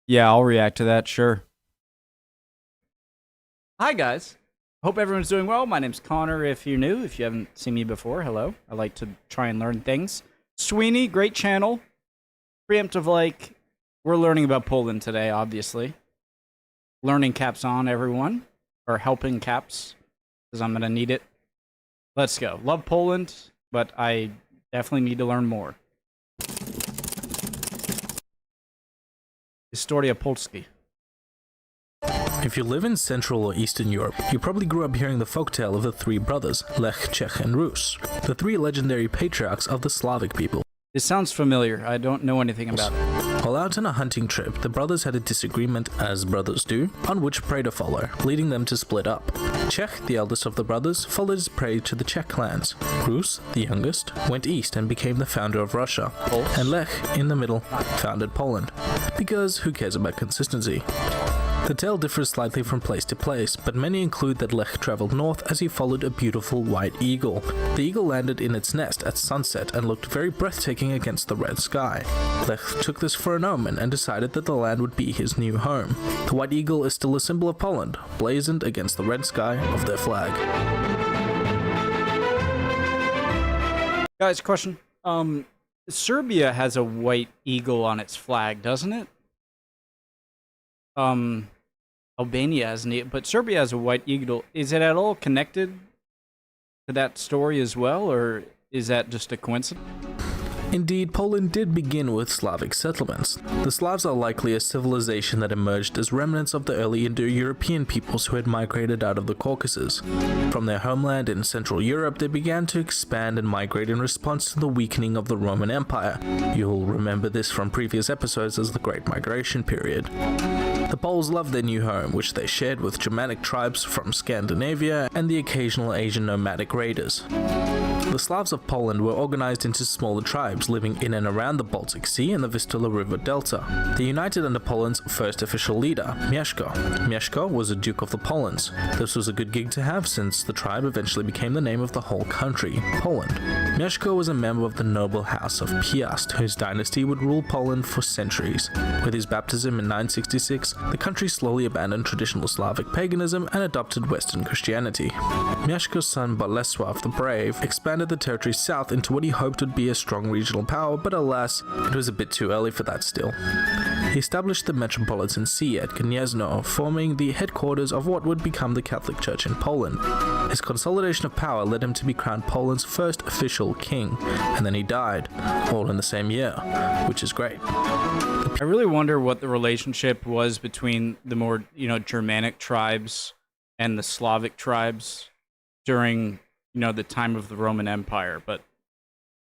Yeah, I'll react to that, sure. Hi, guys. Hope everyone's doing well. My name's Connor. If you're new, if you haven't seen me before, hello. I like to try and learn things. Sweeney, great channel. Preemptive, like, we're learning about Poland today, obviously. Learning caps on, everyone. Or helping caps, because I'm going to need it. Let's go. Love Poland, but I definitely need to learn more. Historia Polski. If you live in Central or Eastern Europe, you probably grew up hearing the folktale of the three brothers, Lech, Czech, and Rus, the three legendary patriarchs of the Slavic people. This sounds familiar. I don't know anything about it. While out on a hunting trip, the brothers had a disagreement, as brothers do, on which prey to follow, leading them to split up. Czech, the eldest of the brothers, followed his prey to the Czech clans. Rus, the youngest, went east and became the founder of Russia. And Lech, in the middle, founded Poland. Because who cares about consistency? The tale differs slightly from place to place, but many include that Lech traveled north as he followed a beautiful white eagle. The eagle landed in its nest at sunset and looked very breathtaking against the red sky. Lech took this for an omen and decided that the land would be his new home. The white eagle is still a symbol of Poland, blazoned against the red sky of their flag. Guys, question. Serbia has a white eagle on its flag, doesn't it? Albania hasn't it, but Serbia has a white eagle. Is it at all connected to that story as well, or is that just a coincidence? Indeed, Poland did begin with Slavic settlements. The Slavs are likely a civilization that emerged as remnants of the early Indo-European peoples who had migrated out of the Caucasus. From their homeland in Central Europe, they began to expand and migrate in response to the weakening of the Roman Empire. You'll remember this from previous episodes as the Great Migration period. The Poles loved their new home, which they shared with Germanic tribes from Scandinavia and the occasional Asian nomadic raiders. The Slavs of Poland were organized into smaller tribes living in and around the Baltic Sea and the Vistula River Delta. They united under Poland's first official leader, Mieszko. Mieszko was a Duke of the Polands. This was a good gig to have since the tribe eventually became the name of the whole country, Poland. Mieszko was a member of the noble house of Piast, whose dynasty would rule Poland for centuries. With his baptism in 966, the country slowly abandoned traditional Slavic paganism and adopted Western Christianity. Mieszko's son Bolesław the Brave expanded the territory south into what he hoped would be a strong regional power, but alas, it was a bit too early for that still. He established the metropolitan see at Gniezno, forming the headquarters of what would become the Catholic Church in Poland. His consolidation of power led him to be crowned Poland's first official king, and then he died, all in the same year, which is great. I really wonder what the relationship was between the more, Germanic tribes and the Slavic tribes during, the time of the Roman Empire, but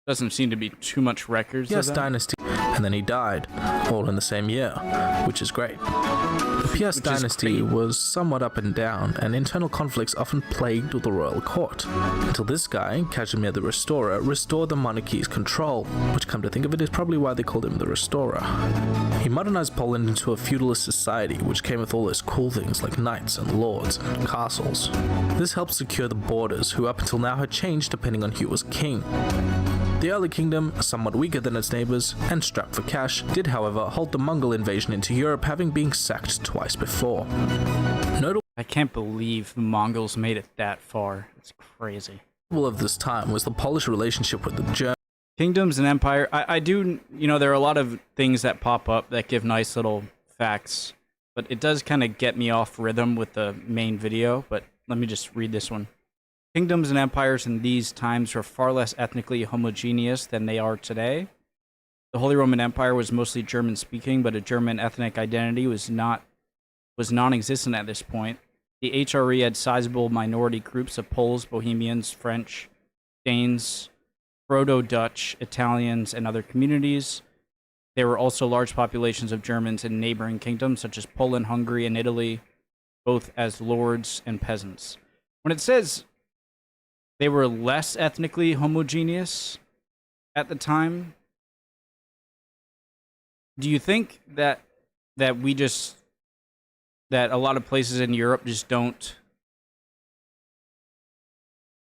doesn't seem to be too much records of that. Dynasty, and then he died, all in the same year, which is great. The Piast dynasty was somewhat up and down, and internal conflicts often plagued the royal court, until this guy, Casimir the Restorer, restored the monarchy's control, which, come to think of it, is probably why they called him the Restorer. He modernized Poland into a feudalist society, which came with all those cool things like knights and lords and castles. This helped secure the borders, who up until now had changed depending on who was king. The early kingdom, somewhat weaker than its neighbors and strapped for cash, did however halt the Mongol invasion into Europe, having been sacked twice before. I can't believe the Mongols made it that far. It's crazy. Notable of this time was the Polish relationship with the Germans. Kingdoms and empire. I do, there are a lot of things that pop up that give nice little facts, but it does kind of get me off rhythm with the main video, but let me just read this one. Kingdoms and empires in these times were far less ethnically homogeneous than they are today. The Holy Roman Empire was mostly German-speaking, but a German ethnic identity was non-existent at this point. The HRE had sizable minority groups of Poles, Bohemians, French, Danes, Proto-Dutch, Italians, and other communities. There were also large populations of Germans in neighboring kingdoms, such as Poland, Hungary, and Italy, both as lords and peasants. When it says they were less ethnically homogeneous at the time, do you think that a lot of places in Europe just don't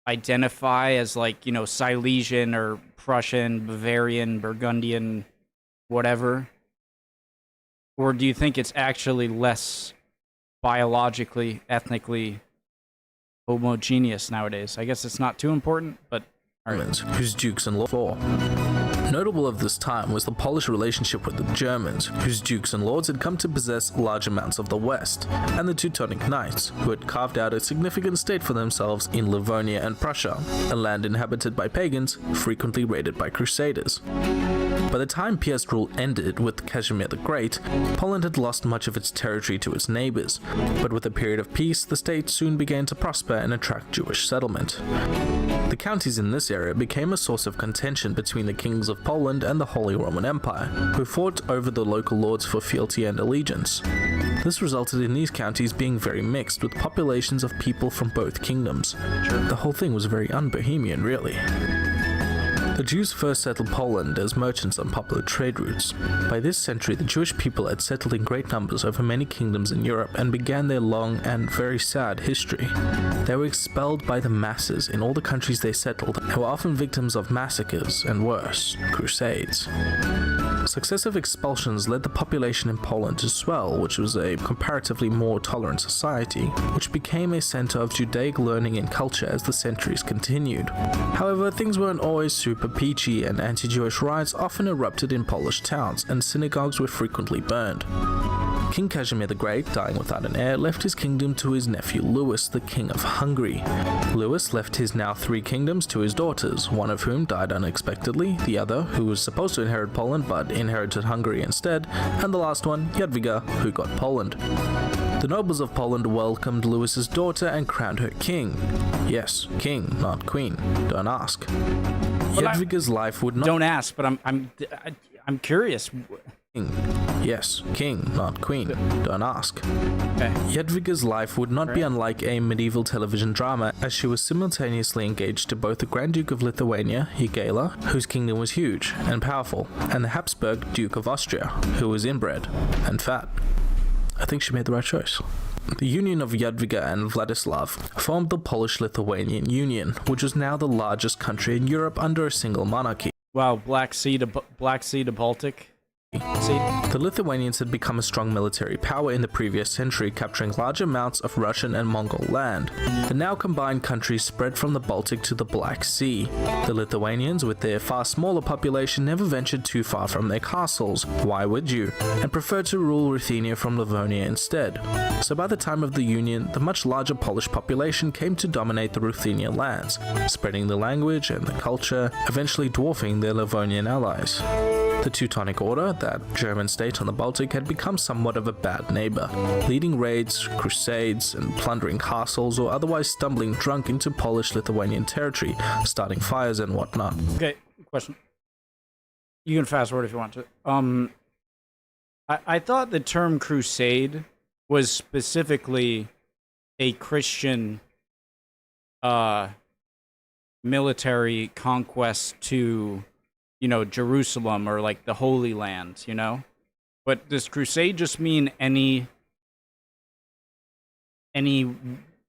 identify as Silesian or Prussian, Bavarian, Burgundian, whatever? Or do you think it's actually less biologically, ethnically homogeneous nowadays? I guess it's not too important, but Germans, whose dukes and lords. Notable of this time was the Polish relationship with the Germans, whose dukes and lords had come to possess large amounts of the West, and the Teutonic Knights, who had carved out a significant state for themselves in Livonia and Prussia, a land inhabited by pagans, frequently raided by crusaders. By the time Piast's rule ended with Casimir the Great, Poland had lost much of its territory to its neighbors, but with a period of peace, the state soon began to prosper and attract Jewish settlement. The counties in this area became a source of contention between the kings of Poland and the Holy Roman Empire, who fought over the local lords for fealty and allegiance. This resulted in these counties being very mixed, with populations of people from both kingdoms. The whole thing was very un-Bohemian, really. The Jews first settled Poland as merchants on popular trade routes. By this century, the Jewish people had settled in great numbers over many kingdoms in Europe and began their long and very sad history. They were expelled by the masses in all the countries they settled and were often victims of massacres and worse, crusades. Successive expulsions led the population in Poland to swell, which was a comparatively more tolerant society, which became a center of Judaic learning and culture as the centuries continued. However, things weren't always super peachy, and anti-Jewish riots often erupted in Polish towns, and synagogues were frequently burned. King Casimir the Great, dying without an heir, left his kingdom to his nephew Louis, the King of Hungary. Louis left his now 3 kingdoms to his daughters, one of whom died unexpectedly, the other, who was supposed to inherit Poland but inherited Hungary instead, and the last one, Jadwiga, who got Poland. The nobles of Poland welcomed Louis's daughter and crowned her king. Yes, king, not queen. Don't ask. Jadwiga's life would not... Don't ask, but I'm curious. Yes, king, not queen. Don't ask. Okay. Jadwiga's life would not be unlike a medieval television drama, as she was simultaneously engaged to both the Grand Duke of Lithuania, Jagaila, whose kingdom was huge and powerful, and the Habsburg Duke of Austria, who was inbred and fat. I think she made the right choice. The union of Jadwiga and Vladislav formed the Polish-Lithuanian Union, which was now the largest country in Europe under a single monarchy. Wow, Black Sea to Baltic. The Lithuanians had become a strong military power in the previous century, capturing large amounts of Russian and Mongol land. The now combined countries spread from the Baltic to the Black Sea. The Lithuanians, with their far smaller population, never ventured too far from their castles. Why would you? And preferred to rule Ruthenia from Livonia instead. So by the time of the Union, the much larger Polish population came to dominate the Ruthenia lands, spreading the language and the culture, eventually dwarfing their Livonian allies. The Teutonic Order, that German state on the Baltic, had become somewhat of a bad neighbor, leading raids, crusades, and plundering castles, or otherwise stumbling drunk into Polish-Lithuanian territory, starting fires and whatnot. Okay, question. You can fast forward if you want to. I thought the term crusade was specifically a Christian military conquest to, you know, Jerusalem or like the Holy Land, you know? But does crusade just mean any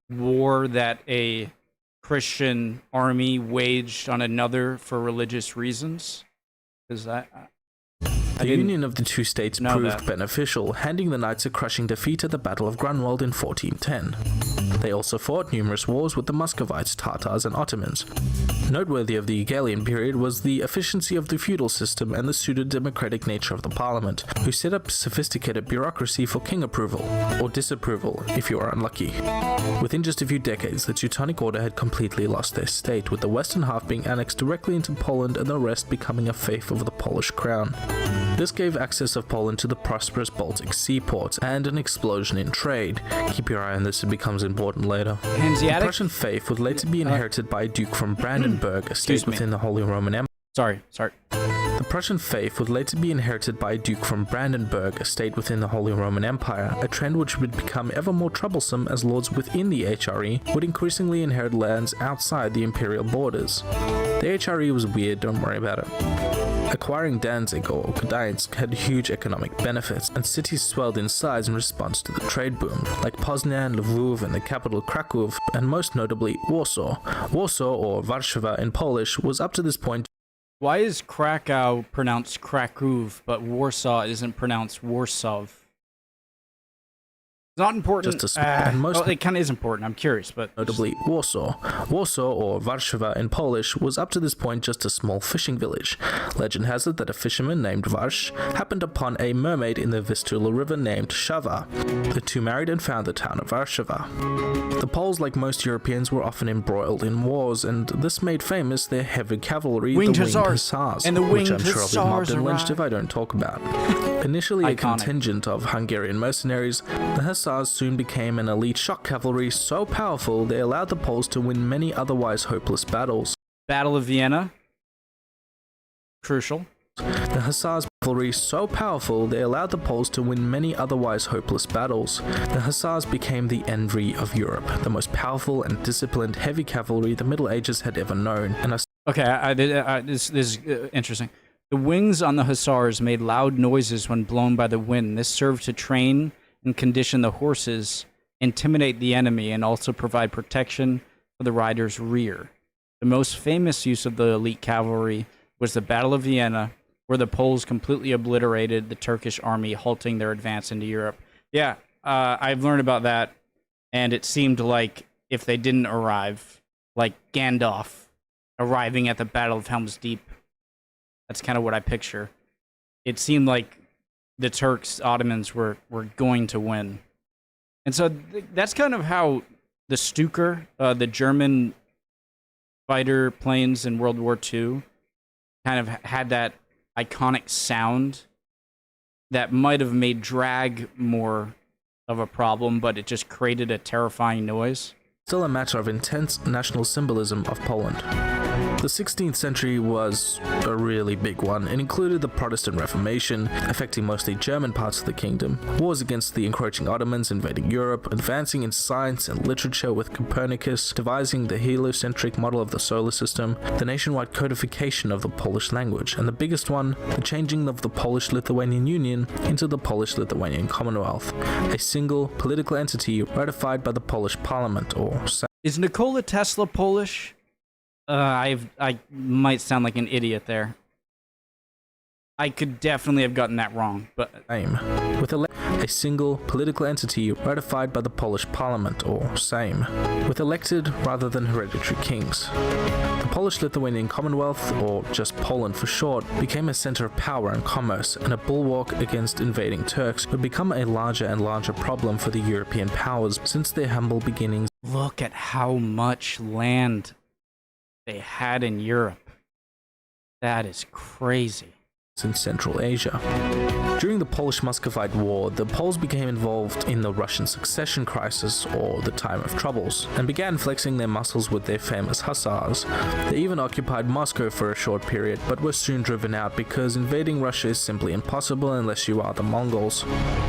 war that a Christian army waged on another for religious reasons? Is that... The union of the two states proved that. beneficial, handing the Knights a crushing defeat at the Battle of Grunwald in 1410. They also fought numerous wars with the Muscovites, Tatars, and Ottomans. Noteworthy of the Hegelian period was the efficiency of the feudal system and the pseudo-democratic nature of the parliament, who set up sophisticated bureaucracy for king approval, or disapproval if you are unlucky. Within just a few decades, the Teutonic Order had completely lost their state, with the western half being annexed directly into Poland and the rest becoming a fief of the Polish crown. This gave access of Poland to the prosperous Baltic seaports and an explosion in trade. Keep your eye on this, it becomes important later. Hanseatic? The Prussian fief would later be inherited by a duke from Brandenburg, a state within the Holy Roman Empire. Sorry. The Prussian fief would later be inherited by a duke from Brandenburg, a state within the Holy Roman Empire, a trend which would become ever more troublesome as lords within the HRE would increasingly inherit lands outside the imperial borders. The HRE was weird, don't worry about it. Acquiring Danzig or Gdańsk had huge economic benefits, and cities swelled in size in response to the trade boom, like Poznan, Lwów, and the capital Kraków, and most notably Warsaw. Warsaw, or Warszawa in Polish, was up to this point Why is Krakow pronounced Krakow, but Warsaw isn't pronounced Warsaw? It's not important. And most it kind of is important. I'm curious, but notably Warsaw. Warsaw, or Warszawa in Polish, was up to this point just a small fishing village. Legend has it that a fisherman named Warsz happened upon a mermaid in the Vistula River named Shawa. The two married and found the town of Warszawa. The Poles, like most Europeans, were often embroiled in wars, and this made famous their heavy cavalry, the Winged Hussars, and the which Winged I'm sure I'll be mobbed and lynched if arrived. I don't talk about. Initially a contingent of Hungarian mercenaries, the Hussars soon became an elite shock cavalry so powerful they allowed the Poles to win many otherwise hopeless battles. Battle of Vienna. Crucial. The Hussars' cavalry so powerful they allowed the Poles to win many otherwise hopeless battles. The Hussars became the envy of Europe, the most powerful and disciplined heavy cavalry the Middle Ages had ever known. And Okay, this is interesting. The wings on the Hussars made loud noises when blown by the wind. This served to train and condition the horses, intimidate the enemy, and also provide protection for the rider's rear. The most famous use of the elite cavalry was the Battle of Vienna, where the Poles completely obliterated the Turkish army, halting their advance into Europe. Yeah, I've learned about that, and it seemed like if they didn't arrive, like Gandalf arriving at the Battle of Helm's Deep, that's kind of what I picture. It seemed like the Turks, Ottomans, were going to win. And so that's kind of how the Stuka, the German fighter planes in World War II, kind of had that iconic sound that might have made drag more of a problem, but it just created a terrifying noise. Still a matter of intense national symbolism of Poland. The 16th century was a really big one. It included the Protestant Reformation, affecting mostly German parts of the kingdom, wars against the encroaching Ottomans invading Europe, advancing in science and literature with Copernicus, devising the heliocentric model of the solar system, the nationwide codification of the Polish language, and the biggest one, the changing of the Polish-Lithuanian Union into the Polish-Lithuanian Commonwealth, a single political entity ratified by the Polish Parliament, or Is Nikola Tesla Polish? I might sound like an idiot there. I could definitely have gotten that wrong, but Same. With a single political entity ratified by the Polish Parliament, or Sejm, with elected rather than hereditary kings. The Polish-Lithuanian Commonwealth, or just Poland for short, became a center of power and commerce, and a bulwark against invading Turks would become a larger and larger problem for the European powers since their humble beginnings. look at how much land they had in Europe. That is crazy. In Central Asia. During the Polish-Muscovite War, the Poles became involved in the Russian succession crisis, or the Time of Troubles, and began flexing their muscles with their famous hussars. They even occupied Moscow for a short period, but were soon driven out because invading Russia is simply impossible unless you are the Mongols.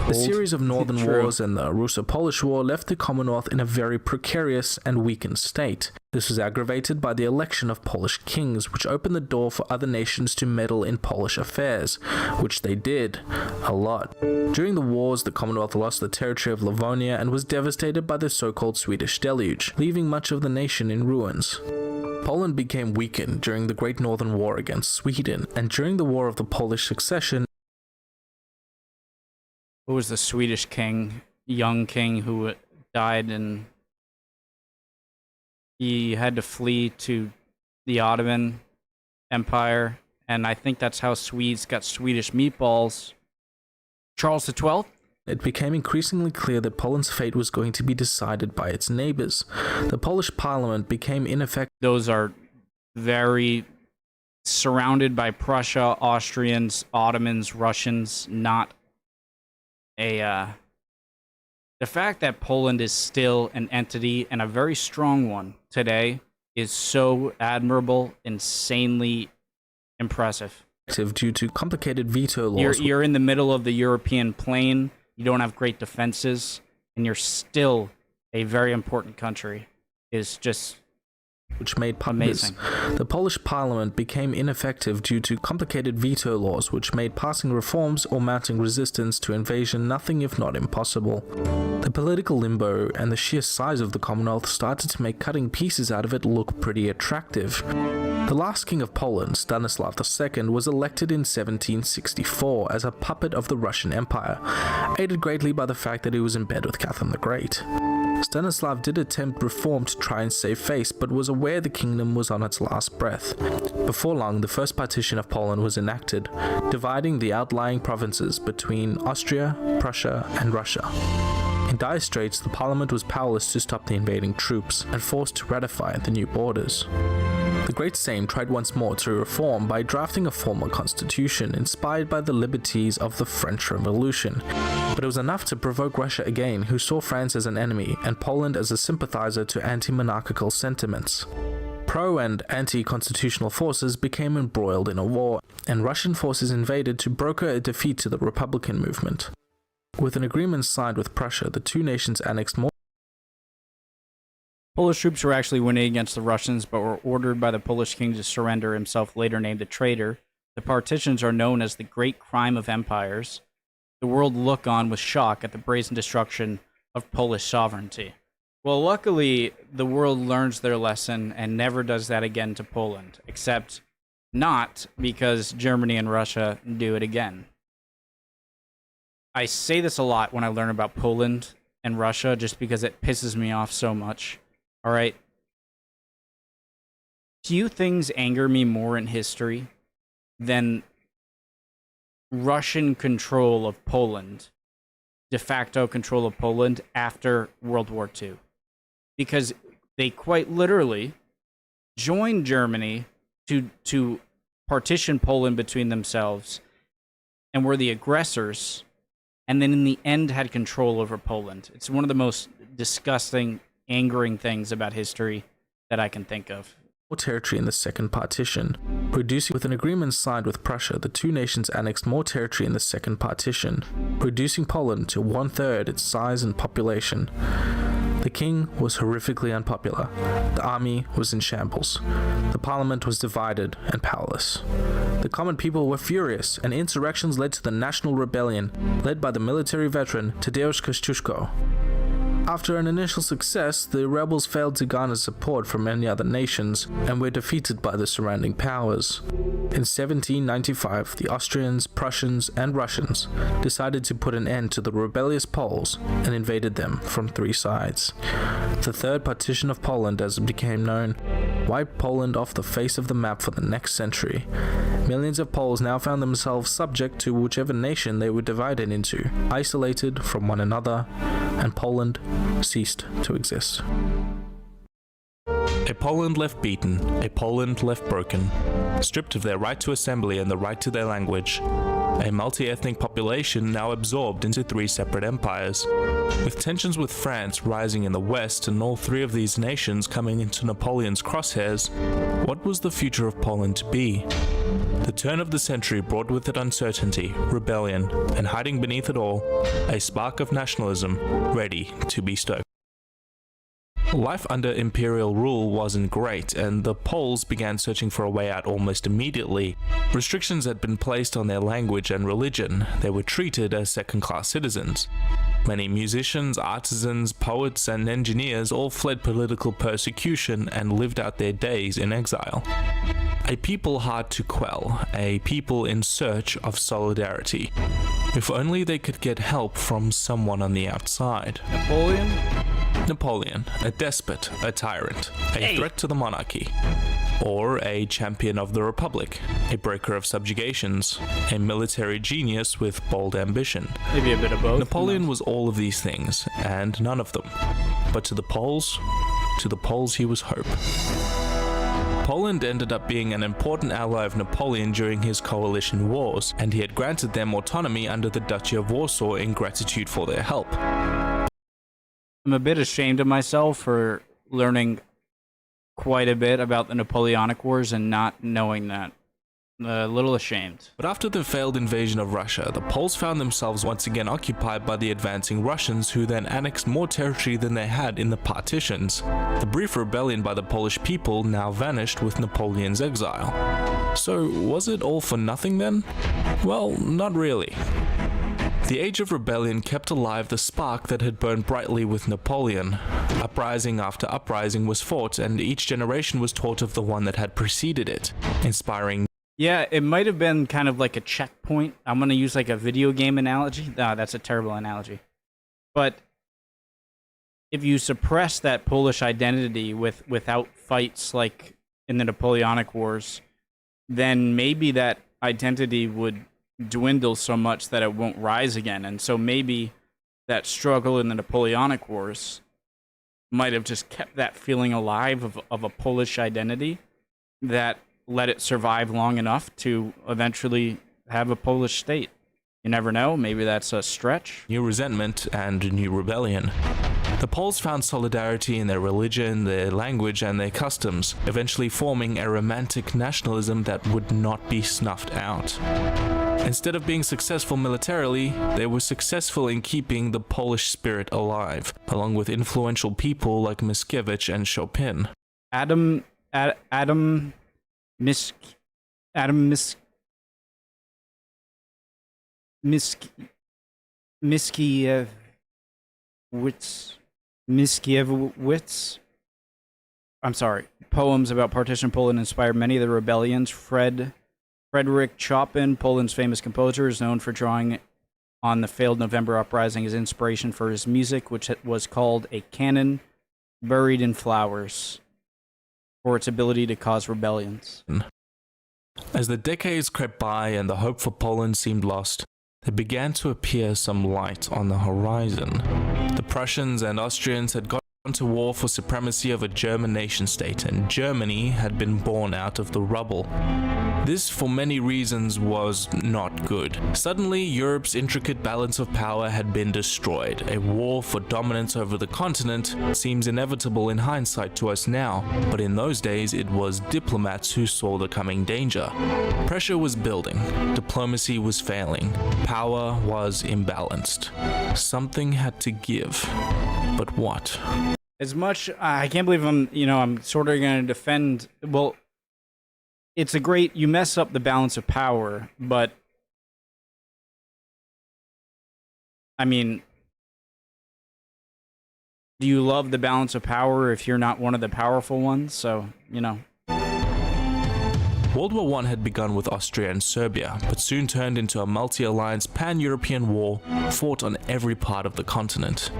The series of northern wars and the Russo-Polish War left the Commonwealth in a very precarious and weakened state. This was aggravated by the election of Polish kings, which opened the door for other nations to meddle in Polish affairs, which they did, a lot. During the wars, the Commonwealth lost the territory of Livonia and was devastated by the so-called Swedish Deluge, leaving much of the nation in ruins. Poland became weakened during the Great Northern War against Sweden, and during the War of the Polish Succession. Who was the Swedish king, young king who died and he had to flee to the Ottoman Empire, and I think that's how Swedes got Swedish meatballs. Charles XII? It became increasingly clear that Poland's fate was going to be decided by its neighbors. The Polish parliament became ineffective. Those are very surrounded by Prussia, Austrians, Ottomans, Russians, not a... The fact that Poland is still an entity, and a very strong one today, is so admirable, insanely impressive. Due to complicated veto laws. You're in the middle of the European plain, you don't have great defenses, and you're still a very important country. Is just which made amazing. The Polish parliament became ineffective due to complicated veto laws, which made passing reforms or mounting resistance to invasion nothing if not impossible. The political limbo and the sheer size of the Commonwealth started to make cutting pieces out of it look pretty attractive. The last king of Poland, Stanislav II, was elected in 1764 as a puppet of the Russian Empire, aided greatly by the fact that he was in bed with Catherine the Great. Stanislav did attempt reform to try and save face, but was aware the kingdom was on its last breath. Before long, the first partition of Poland was enacted, dividing the outlying provinces between Austria, Prussia, and Russia. In dire straits, the parliament was powerless to stop the invading troops and forced to ratify the new borders. The Great Sejm tried once more to reform by drafting a formal constitution inspired by the liberties of the French Revolution, but it was enough to provoke Russia again, who saw France as an enemy and Poland as a sympathizer to anti-monarchical sentiments. Pro- and anti-constitutional forces became embroiled in a war, and Russian forces invaded to broker a defeat to the Republican movement. With an agreement signed with Prussia, the two nations annexed more. Polish troops were actually winning against the Russians, but were ordered by the Polish king to surrender, himself later named a traitor. The partitions are known as the Great Crime of Empires. The world look on with shock at the brazen destruction of Polish sovereignty. Well, luckily, the world learns their lesson and never does that again to Poland, except not because Germany and Russia do it again. I say this a lot when I learn about Poland and Russia just because it pisses me off so much. All right. Few things anger me more in history than Russian control of Poland, de facto control of Poland after World War II. Because they quite literally joined Germany to partition Poland between themselves and were the aggressors, and then in the end had control over Poland. It's one of the most disgusting, angering things about history that I can think of. More territory in the second partition. With an agreement signed with Prussia, the two nations annexed more territory in the second partition, reducing Poland to 1/3 its size and population. The king was horrifically unpopular. The army was in shambles. The parliament was divided and powerless. The common people were furious, and insurrections led to the National Rebellion, led by the military veteran Tadeusz Kościuszko. After an initial success, the rebels failed to garner support from many other nations and were defeated by the surrounding powers. In 1795, the Austrians, Prussians, and Russians decided to put an end to the rebellious Poles and invaded them from three sides. The Third Partition of Poland, as it became known, wiped Poland off the face of the map for the next century. Millions of Poles now found themselves subject to whichever nation they were divided into, isolated from one another, and Poland ceased to exist. A Poland left beaten, a Poland left broken, stripped of their right to assembly and the right to their language. A multi-ethnic population now absorbed into three separate empires. With tensions with France rising in the west and all three of these nations coming into Napoleon's crosshairs, what was the future of Poland to be? The turn of the century brought with it uncertainty, rebellion, and hiding beneath it all, a spark of nationalism ready to be stoked. Life under imperial rule wasn't great, and the Poles began searching for a way out almost immediately. Restrictions had been placed on their language and religion. They were treated as second-class citizens. Many musicians, artisans, poets, and engineers all fled political persecution and lived out their days in exile. A people hard to quell, a people in search of solidarity. If only they could get help from someone on the outside. Napoleon, a despot, a tyrant, a threat to the monarchy, or a champion of the republic, a breaker of subjugations, a military genius with bold ambition. Maybe a bit of both. Napoleon was all of these things, and none of them. But to the Poles he was hope. Poland ended up being an important ally of Napoleon during his coalition wars, and he had granted them autonomy under the Duchy of Warsaw in gratitude for their help. I'm a bit ashamed of myself for learning quite a bit about the Napoleonic Wars and not knowing that. A little ashamed. But after the failed invasion of Russia, the Poles found themselves once again occupied by the advancing Russians, who then annexed more territory than they had in the partitions. The brief rebellion by the Polish people now vanished with Napoleon's exile. So was it all for nothing then? Well, not really. The Age of Rebellion kept alive the spark that had burned brightly with Napoleon. Uprising after uprising was fought, and each generation was taught of the one that had preceded it, inspiring. Yeah, it might have been kind of like a checkpoint. I'm going to use like a video game analogy. No, that's a terrible analogy. But if you suppress that Polish identity without fights like in the Napoleonic Wars, then maybe that identity would dwindle so much that it won't rise again. And so maybe that struggle in the Napoleonic Wars might have just kept that feeling alive of a Polish identity that let it survive long enough to eventually have a Polish state. You never know, maybe that's a stretch. New resentment and new rebellion. The Poles found solidarity in their religion, their language, and their customs, eventually forming a romantic nationalism that would not be snuffed out. Instead of being successful militarily, they were successful in keeping the Polish spirit alive, along with influential people like Mickiewicz and Chopin. Adam Mickiewicz, I'm sorry. Poems about partition Poland inspired many of the rebellions. Frederick Chopin, Poland's famous composer, is known for drawing on the failed November uprising as inspiration for his music, which was called a canon buried in flowers, for its ability to cause rebellions. As the decades crept by and the hope for Poland seemed lost, there began to appear some light on the horizon. The Prussians and Austrians had gone to war for supremacy of a German nation-state, and Germany had been born out of the rubble. This, for many reasons, was not good. Suddenly, Europe's intricate balance of power had been destroyed. A war for dominance over the continent seems inevitable in hindsight to us now, but in those days it was diplomats who saw the coming danger. Pressure was building, diplomacy was failing, power was imbalanced. Something had to give. But what? As much, I can't believe I'm sort of going to defend, well, it's a great, you mess up the balance of power, but, I mean, do you love the balance of power if you're not one of the powerful ones? So, World War I had begun with Austria and Serbia, but soon turned into a multi-alliance pan-European war fought on every part of the continent.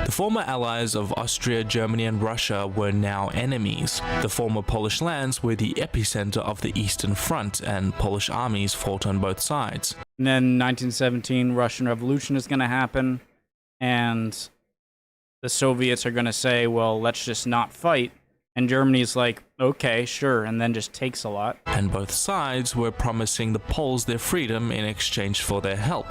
The former allies of Austria, Germany, and Russia were now enemies. The former Polish lands were the epicenter of the Eastern Front, and Polish armies fought on both sides. And then 1917, Russian Revolution is going to happen, and the Soviets are going to say, well, let's just not fight. And Germany's like, okay, sure, and then just takes a lot. And both sides were promising the Poles their freedom in exchange for their help.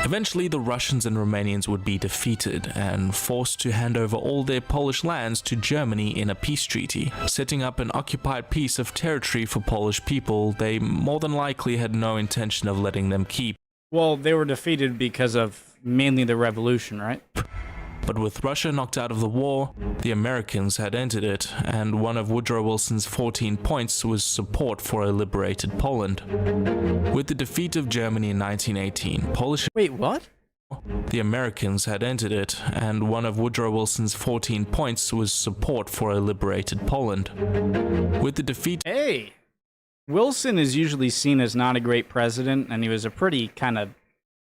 Eventually, the Russians and Romanians would be defeated and forced to hand over all their Polish lands to Germany in a peace treaty, setting up an occupied piece of territory for Polish people they more than likely had no intention of letting them keep. Well, they were defeated because of mainly the revolution, right? But with Russia knocked out of the war, the Americans had entered it, and one of Woodrow Wilson's 14 points was support for a liberated Poland. With the defeat of Germany in 1918, Wait, what? The Americans had entered it, and one of Woodrow Wilson's 14 points was support for a liberated Poland. With the defeat... Hey! Wilson is usually seen as not a great president, and he was a pretty kind of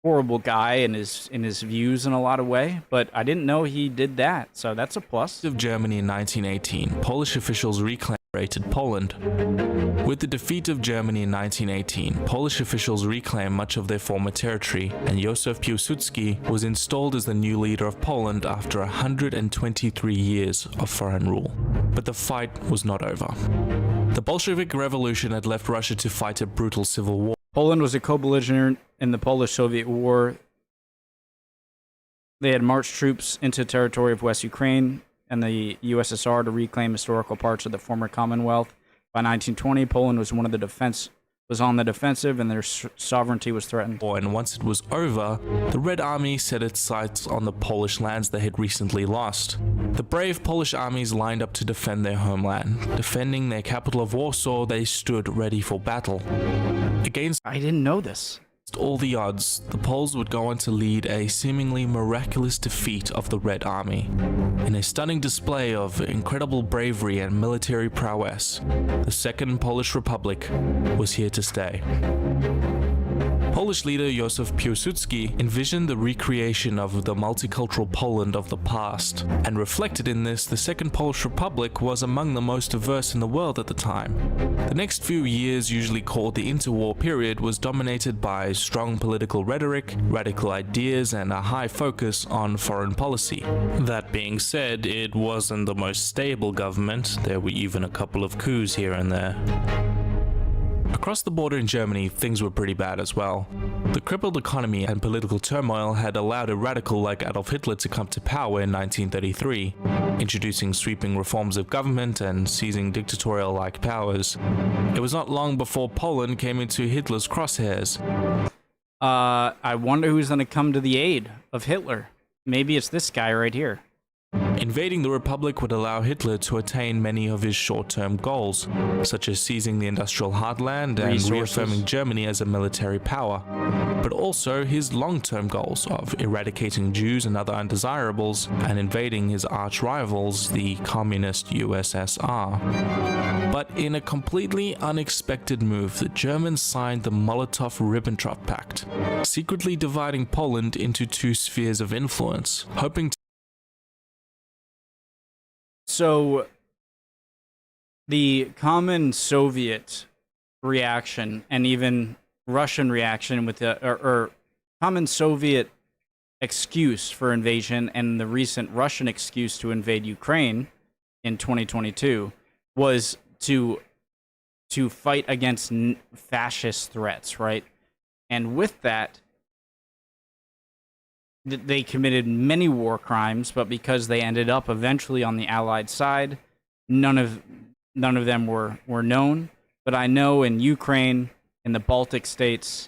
horrible guy in his views in a lot of way, but I didn't know he did that, so that's a plus. Of Germany in 1918, Polish officials reclaimed Poland. With the defeat of Germany in 1918, Polish officials reclaimed much of their former territory, and Józef Piłsudski was installed as the new leader of Poland after 123 years of foreign rule. But the fight was not over. The Bolshevik Revolution had left Russia to fight a brutal civil war. Poland was a co-belligerent in the Polish-Soviet War. They had marched troops into territory of West Ukraine and the USSR to reclaim historical parts of the former Commonwealth. By 1920, Poland was on the defensive, and their sovereignty was threatened. And once it was over, the Red Army set its sights on the Polish lands they had recently lost. The brave Polish armies lined up to defend their homeland. Defending their capital of Warsaw, they stood ready for battle. I didn't know this. Against all the odds, the Poles would go on to lead a seemingly miraculous defeat of the Red Army. In a stunning display of incredible bravery and military prowess, the Second Polish Republic was here to stay. Polish leader Józef Piłsudski envisioned the recreation of the multicultural Poland of the past, and reflected in this, the Second Polish Republic was among the most diverse in the world at the time. The next few years, usually called the interwar period, was dominated by strong political rhetoric, radical ideas, and a high focus on foreign policy. That being said, it wasn't the most stable government. There were even a couple of coups here and there. Across the border in Germany, things were pretty bad as well. The crippled economy and political turmoil had allowed a radical like Adolf Hitler to come to power in 1933, introducing sweeping reforms of government and seizing dictatorial-like powers. It was not long before Poland came into Hitler's crosshairs. I wonder who's going to come to the aid of Hitler. Maybe it's this guy right here. Invading the Republic would allow Hitler to attain many of his short-term goals, such as seizing the industrial heartland and reaffirming Germany as a military power, but also his long-term goals of eradicating Jews and other undesirables and invading his arch-rivals, the communist USSR. But in a completely unexpected move, the Germans signed the Molotov-Ribbentrop Pact, secretly dividing Poland into two spheres of influence, hoping to So, the common Soviet reaction and even Russian reaction with the or common Soviet excuse for invasion and the recent Russian excuse to invade Ukraine in 2022 was to fight against fascist threats, right? And with that, they committed many war crimes, but because they ended up eventually on the Allied side, none of them were known. But I know in Ukraine, in the Baltic states,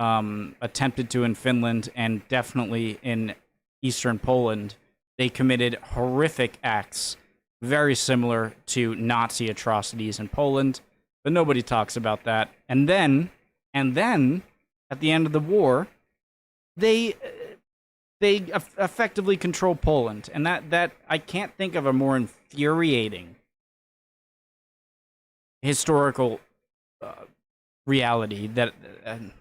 attempted to in Finland, and definitely in eastern Poland, they committed horrific acts very similar to Nazi atrocities in Poland, but nobody talks about that. And then at the end of the war, they effectively control Poland, and that I can't think of a more infuriating historical reality that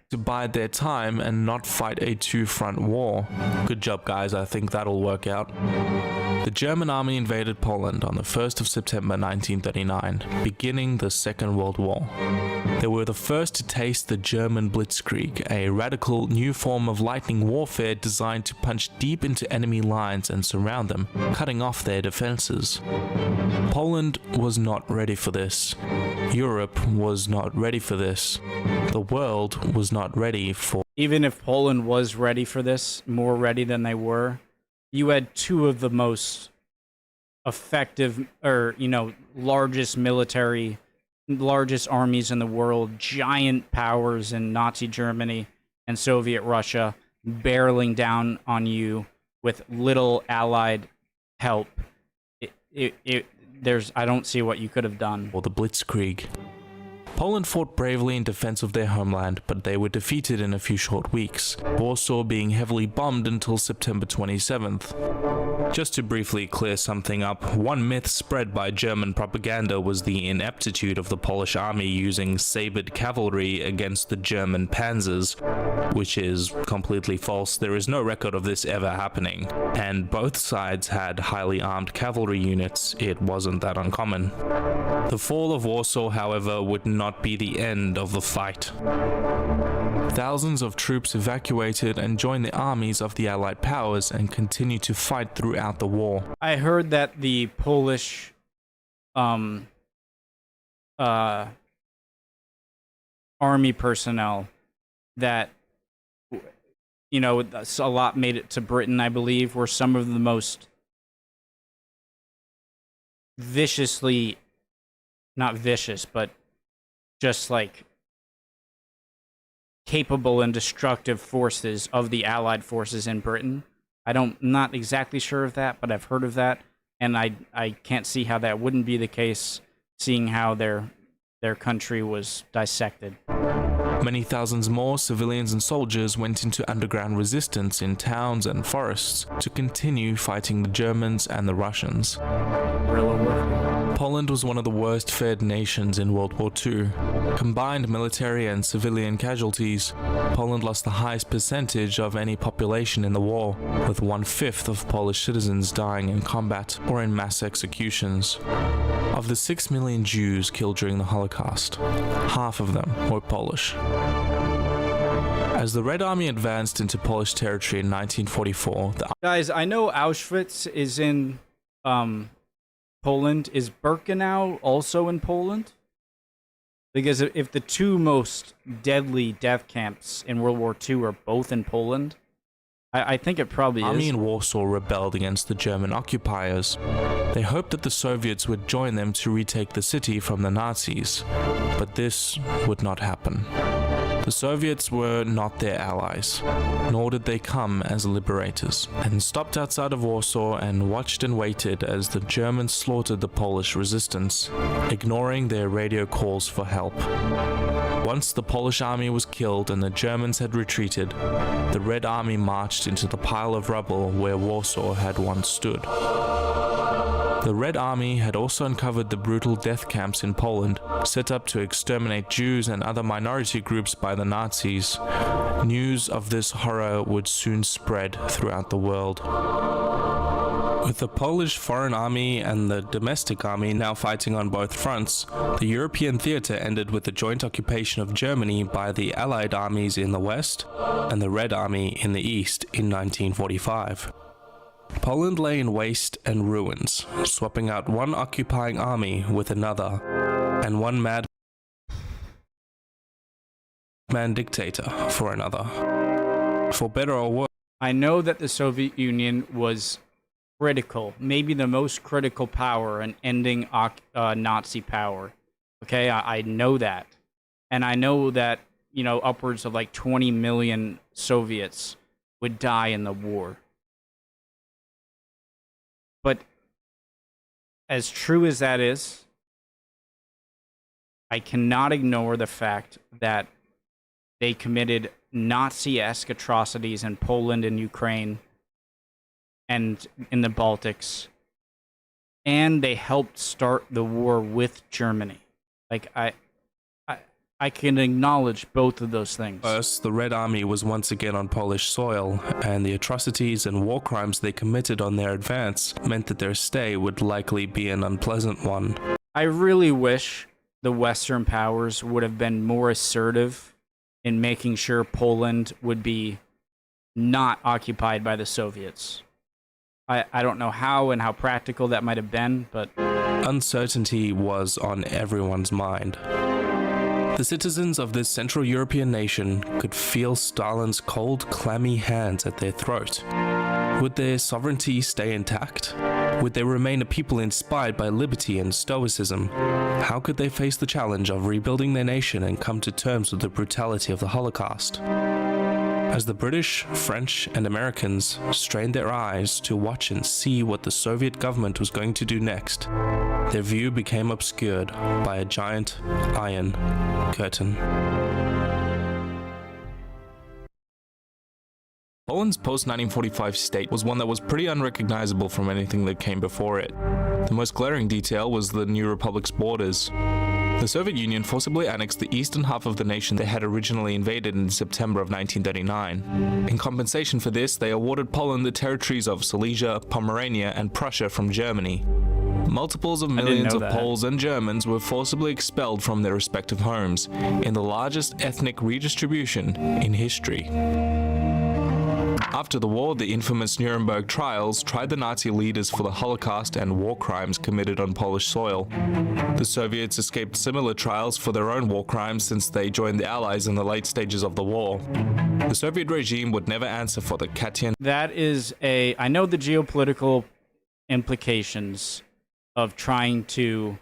to bide their time and not fight a two-front war. Good job, guys. I think that'll work out. The German army invaded Poland on the 1st of September 1939, beginning the Second World War. They were the first to taste the German blitzkrieg, a radical new form of lightning warfare designed to punch deep into enemy lines and surround them, cutting off their defenses. Poland was not ready for this. Europe was not ready for this. The world was not ready for... Even if Poland was ready for this, more ready than they were, you had two of the most effective, largest armies in the world, giant powers in Nazi Germany and Soviet Russia, barreling down on you with little Allied help. I don't see what you could have done. Or the Blitzkrieg. Poland fought bravely in defense of their homeland, but they were defeated in a few short weeks, Warsaw being heavily bombed until September 27th. Just to briefly clear something up, one myth spread by German propaganda was the ineptitude of the Polish army using sabred cavalry against the German panzers, which is completely false. There is no record of this ever happening, and both sides had highly armed cavalry units. It wasn't that uncommon. The fall of Warsaw, however, would not be the end of the fight. Thousands of troops evacuated and joined the armies of the Allied powers and continued to fight throughout the war. I heard that the Polish army personnel that, a lot made it to Britain, I believe, were some of the most viciously, not vicious, but just like capable and destructive forces of the Allied forces in Britain. I'm not exactly sure of that, but I've heard of that, and I can't see how that wouldn't be the case, seeing how their country was dissected. Many thousands more civilians and soldiers went into underground resistance in towns and forests to continue fighting the Germans and the Russians. Guerrilla warfare. Poland was one of the worst fared nations in World War II. Combined military and civilian casualties, Poland lost the highest percentage of any population in the war, with 1/5 of Polish citizens dying in combat or in mass executions. Of the 6 million Jews killed during the Holocaust, half of them were Polish. As the Red Army advanced into Polish territory in 1944, Guys, I know Auschwitz is in Poland. Is Birkenau also in Poland? Because if the two most deadly death camps in World War II are both in Poland, I think it probably is. The army in Warsaw rebelled against the German occupiers. They hoped that the Soviets would join them to retake the city from the Nazis, but this would not happen. The Soviets were not their allies, nor did they come as liberators, and stopped outside of Warsaw and watched and waited as the Germans slaughtered the Polish resistance, ignoring their radio calls for help. Once the Polish army was killed and the Germans had retreated, the Red Army marched into the pile of rubble where Warsaw had once stood. The Red Army had also uncovered the brutal death camps in Poland, set up to exterminate Jews and other minority groups by the Nazis. News of this horror would soon spread throughout the world. With the Polish Foreign Army and the domestic army now fighting on both fronts, the European theater ended with the joint occupation of Germany by the Allied armies in the west and the Red Army in the east in 1945. Poland lay in waste and ruins, swapping out one occupying army with another, and one madman dictator for another. For better or worse, I know that the Soviet Union was critical, maybe the most critical power in ending Nazi power. Okay, I know that. And I know that, you know, upwards of like 20 million Soviets would die in the war. But as true as that is, I cannot ignore the fact that they committed Nazi-esque atrocities in Poland and Ukraine and in the Baltics, and they helped start the war with Germany. Like, I can acknowledge both of those things. First, the Red Army was once again on Polish soil, and the atrocities and war crimes they committed on their advance meant that their stay would likely be an unpleasant one. I really wish the Western powers would have been more assertive in making sure Poland would be not occupied by the Soviets. I don't know how and how practical that might have been, but uncertainty was on everyone's mind. The citizens of this Central European nation could feel Stalin's cold, clammy hands at their throat. Would their sovereignty stay intact? Would they remain a people inspired by liberty and stoicism? How could they face the challenge of rebuilding their nation and come to terms with the brutality of the Holocaust? As the British, French, and Americans strained their eyes to watch and see what the Soviet government was going to do next, their view became obscured by a giant iron curtain. Poland's post-1945 state was one that was pretty unrecognizable from anything that came before it. The most glaring detail was the new republic's borders. The Soviet Union forcibly annexed the eastern half of the nation they had originally invaded in September of 1939. In compensation for this, they awarded Poland the territories of Silesia, Pomerania, and Prussia from Germany. Multiples of millions of Poles and Germans were forcibly expelled from their respective homes, in the largest ethnic redistribution in history. After the war, the infamous Nuremberg trials tried the Nazi leaders for the Holocaust and war crimes committed on Polish soil. The Soviets escaped similar trials for their own war crimes since they joined the Allies in the late stages of the war. The Soviet regime would never answer for the Katyn. That is I know the geopolitical implications of trying to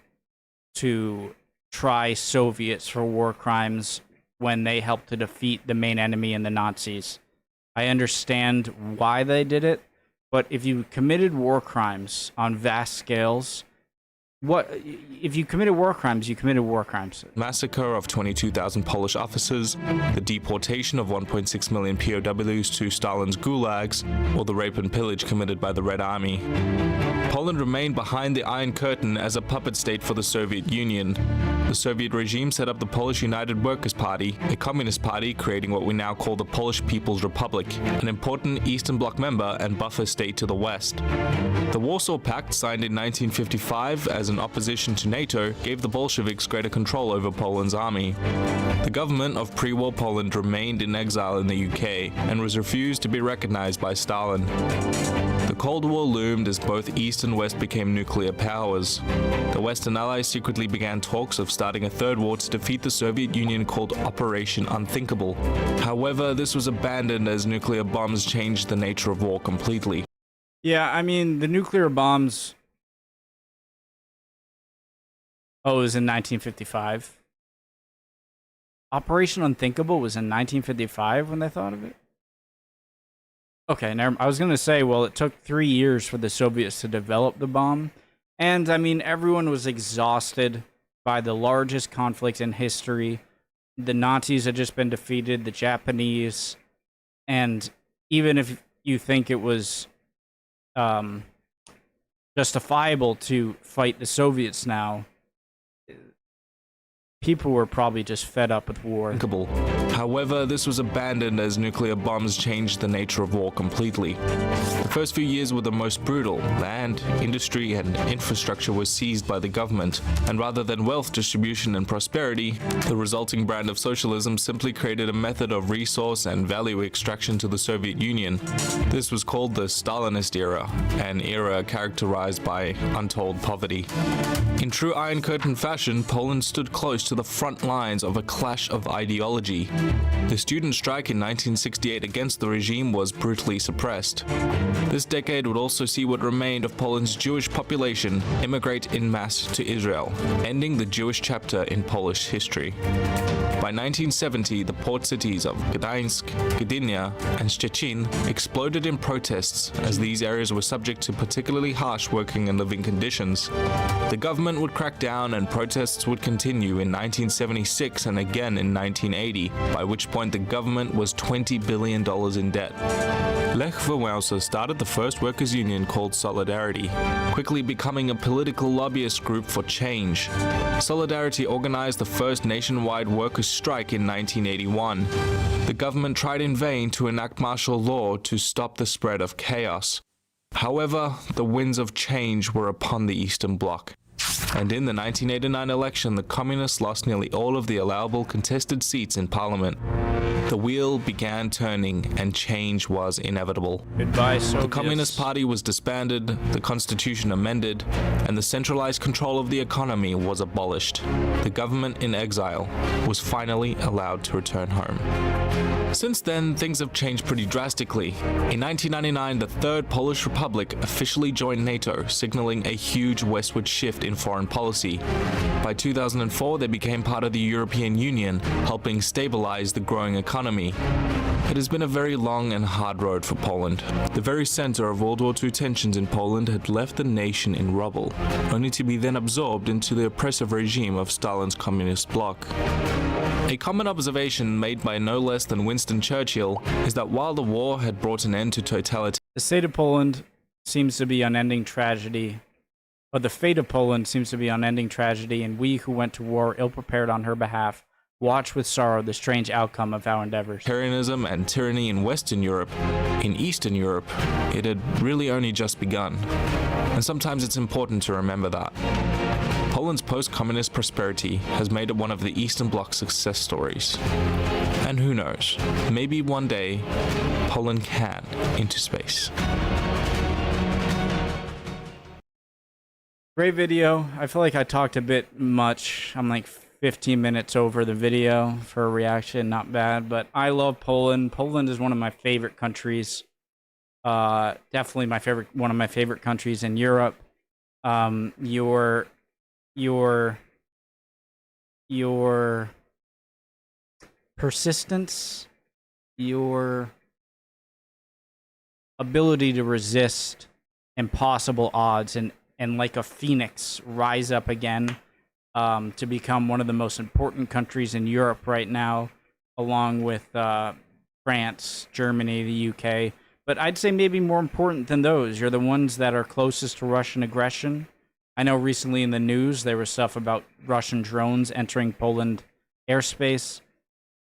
try Soviets for war crimes when they helped to defeat the main enemy in the Nazis. I understand why they did it, but if you committed war crimes on vast scales, what if you committed war crimes? You committed war crimes. Massacre of 22,000 Polish officers, the deportation of 1.6 million POWs to Stalin's gulags, or the rape and pillage committed by the Red Army. Poland remained behind the Iron Curtain as a puppet state for the Soviet Union. The Soviet regime set up the Polish United Workers' Party, a communist party creating what we now call the Polish People's Republic, an important Eastern Bloc member and buffer state to the west. The Warsaw Pact, signed in 1955 as an opposition to NATO, gave the Bolsheviks greater control over Poland's army. The government of pre-war Poland remained in exile in the UK and was refused to be recognized by Stalin. The Cold War loomed as both East and West became nuclear powers. The Western Allies secretly began talks of starting a third war to defeat the Soviet Union called Operation Unthinkable. However, this was abandoned as nuclear bombs changed the nature of war completely. Yeah, I mean, the nuclear bombs... Oh, it was in 1955. Operation Unthinkable was in 1955 when they thought of it? Okay, I was going to say, well, it took 3 years for the Soviets to develop the bomb. And, I mean, everyone was exhausted by the largest conflict in history. The Nazis had just been defeated, the Japanese. And even if you think it was justifiable to fight the Soviets now, people were probably just fed up with war. However, this was abandoned as nuclear bombs changed the nature of war completely. The first few years were the most brutal. Land, industry, and infrastructure were seized by the government, and rather than wealth distribution and prosperity, the resulting brand of socialism simply created a method of resource and value extraction to the Soviet Union. This was called the Stalinist era, an era characterized by untold poverty. In true Iron Curtain fashion, Poland stood close to the front lines of a clash of ideology. The student strike in 1968 against the regime was brutally suppressed. This decade would also see what remained of Poland's Jewish population immigrate en masse to Israel, ending the Jewish chapter in Polish history. By 1970, the port cities of Gdańsk, Gdynia, and Szczecin exploded in protests as these areas were subject to particularly harsh working and living conditions. The government would crack down and protests would continue in 1976 and again in 1980, by which point the government was $20 billion in debt. Lech Wałęsa started the first workers' union called Solidarity, quickly becoming a political lobbyist group for change. Solidarity organized the first nationwide workers' strike in 1981. The government tried in vain to enact martial law to stop the spread of chaos. However, the winds of change were upon the Eastern Bloc. And in the 1989 election, the communists lost nearly all of the allowable contested seats in parliament. The wheel began turning and change was inevitable. Goodbye, Soviets. The Communist Party was disbanded, the constitution amended, and the centralized control of the economy was abolished. The government in exile was finally allowed to return home. Since then, things have changed pretty drastically. In 1999, the Third Polish Republic officially joined NATO, signaling a huge westward shift in foreign policy. By 2004, they became part of the European Union, helping stabilize the growing economy. It has been a very long and hard road for Poland. The very center of World War II tensions in Poland had left the nation in rubble, only to be then absorbed into the oppressive regime of Stalin's communist bloc. A common observation made by no less than Winston Churchill is that while the war had brought an end to totalitarianism, The state of Poland seems to be unending tragedy, but the fate of Poland seems to be unending tragedy, and we who went to war ill-prepared on her behalf watch with sorrow the strange outcome of our endeavors. and tyranny in Western Europe, in Eastern Europe, it had really only just begun. And sometimes it's important to remember that. Poland's post-communist prosperity has made it one of the Eastern Bloc's success stories. And who knows, maybe one day, Poland can into space. Great video. I feel like I talked a bit much. I'm like 15 minutes over the video for a reaction. Not bad, but I love Poland. Poland is one of my favorite countries. Definitely one of my favorite countries in Europe. Your persistence, your ability to resist impossible odds and and like a phoenix rise up again to become one of the most important countries in Europe right now, along with France, Germany, the UK. But I'd say maybe more important than those, you're the ones that are closest to Russian aggression. I know recently in the news there was stuff about Russian drones entering Poland airspace,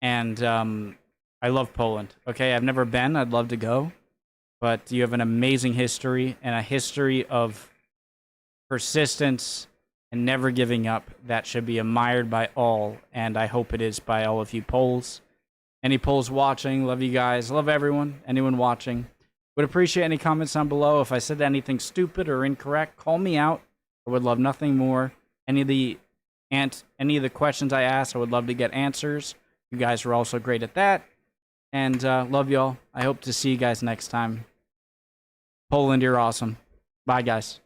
and I love Poland. Okay, I've never been. I'd love to go, but you have an amazing history and a history of persistence and never giving up that should be admired by all, and I hope it is by all of you Poles. Any Poles watching, love you guys. Love everyone, anyone watching. Would appreciate any comments down below. If I said anything stupid or incorrect, call me out. I would love nothing more. Any of the questions I asked, I would love to get answers. You guys are also great at that. And love y'all. I hope to see you guys next time. Poland, you're awesome. Bye, guys.